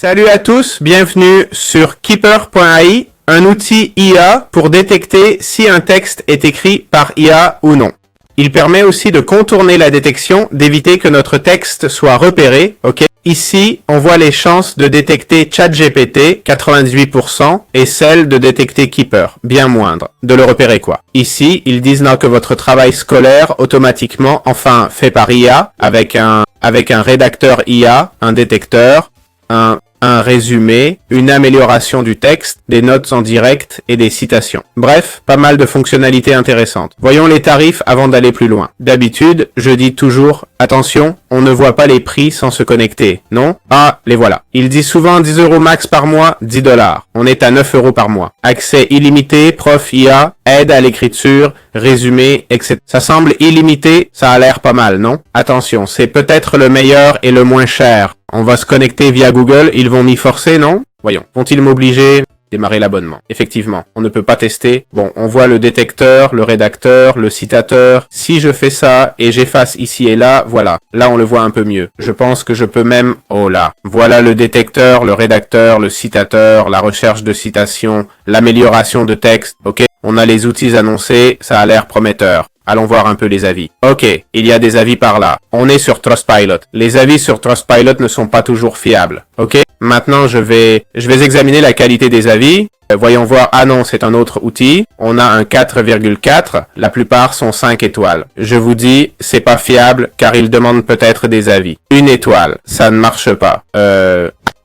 Salut à tous, bienvenue sur Keeper.ai, un outil IA pour détecter si un texte est écrit par IA ou non. Il permet aussi de contourner la détection, d'éviter que notre texte soit repéré, ok? Ici, on voit les chances de détecter ChatGPT, 98%, et celles de détecter Keeper, bien moindres. De le repérer quoi. Ici, ils disent que votre travail scolaire, automatiquement, enfin, fait par IA, avec un rédacteur IA, un détecteur, un résumé, une amélioration du texte, des notes en direct et des citations. Bref, pas mal de fonctionnalités intéressantes. Voyons les tarifs avant d'aller plus loin. D'habitude, je dis toujours, attention, on ne voit pas les prix sans se connecter, non? Ah, les voilà. Il dit souvent 10 € max par mois, 10 $. On est à 9 € par mois. Accès illimité, prof IA, aide à l'écriture, résumé, etc. Ça semble illimité, ça a l'air pas mal, non? Attention, c'est peut-être le meilleur et le moins cher. On va se connecter via Google, ils vont m'y forcer, non? Voyons, vont-ils m'obliger? Démarrer l'abonnement. Effectivement, on ne peut pas tester. Bon, on voit le détecteur, le rédacteur, le citateur. Si je fais ça et j'efface ici et là, voilà. Là, on le voit un peu mieux. Je pense que je peux même... Oh là. Voilà le détecteur, le rédacteur, le citateur, la recherche de citation, l'amélioration de texte. Ok? On a les outils annoncés, ça a l'air prometteur. Allons voir un peu les avis. Ok, il y a des avis par là. On est sur Trustpilot. Les avis sur Trustpilot ne sont pas toujours fiables. Ok, maintenant je vais examiner la qualité des avis. Voyons voir. Ah non, c'est un autre outil. On a un 4,4. La plupart sont 5 étoiles. Je vous dis, c'est pas fiable car il demande peut-être des avis. 1 étoile, ça ne marche pas.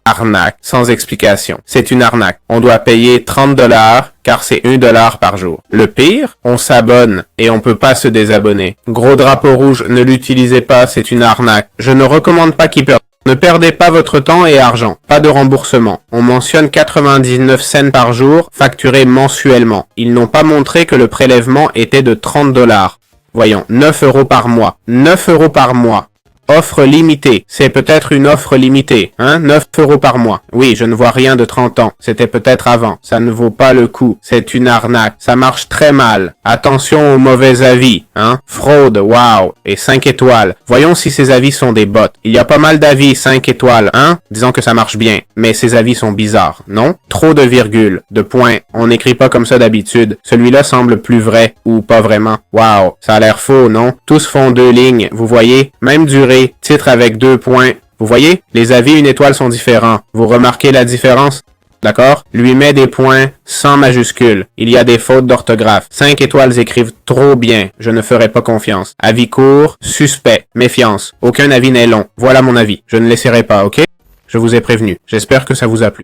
Arnaque, sans explication. C'est une arnaque. On doit payer 30 $ car c'est 1 $ par jour. Le pire, on s'abonne et on peut pas se désabonner. Gros drapeau rouge, ne l'utilisez pas, c'est une arnaque. Je ne recommande pas Keeper. Ne perdez pas votre temps et argent. Pas de remboursement. On mentionne 99 cents par jour, facturé mensuellement. Ils n'ont pas montré que le prélèvement était de 30 $. Voyons, 9 € par mois. 9 € par mois. Offre limitée. C'est peut-être une offre limitée, hein? 9 € par mois. Oui, je ne vois rien de 30 ans. C'était peut-être avant. Ça ne vaut pas le coup. C'est une arnaque. Ça marche très mal. Attention aux mauvais avis, hein? Fraude, waouh. Et 5 étoiles. Voyons si ces avis sont des bots. Il y a pas mal d'avis 5 étoiles, hein? Disons que ça marche bien. Mais ces avis sont bizarres, non? Trop de virgules, de points. On n'écrit pas comme ça d'habitude. Celui-là semble plus vrai, ou pas vraiment. Waouh. Ça a l'air faux, non? Tous font 2 lignes. Vous voyez? Même durée. Titre avec 2 points. Vous voyez? Les avis 1 étoile sont différents. Vous remarquez la différence? D'accord? Lui met des points sans majuscules. Il y a des fautes d'orthographe. 5 étoiles écrivent trop bien. Je ne ferai pas confiance. Avis court, suspect, méfiance. Aucun avis n'est long. Voilà mon avis. Je ne laisserai pas, ok? Je vous ai prévenu. J'espère que ça vous a plu.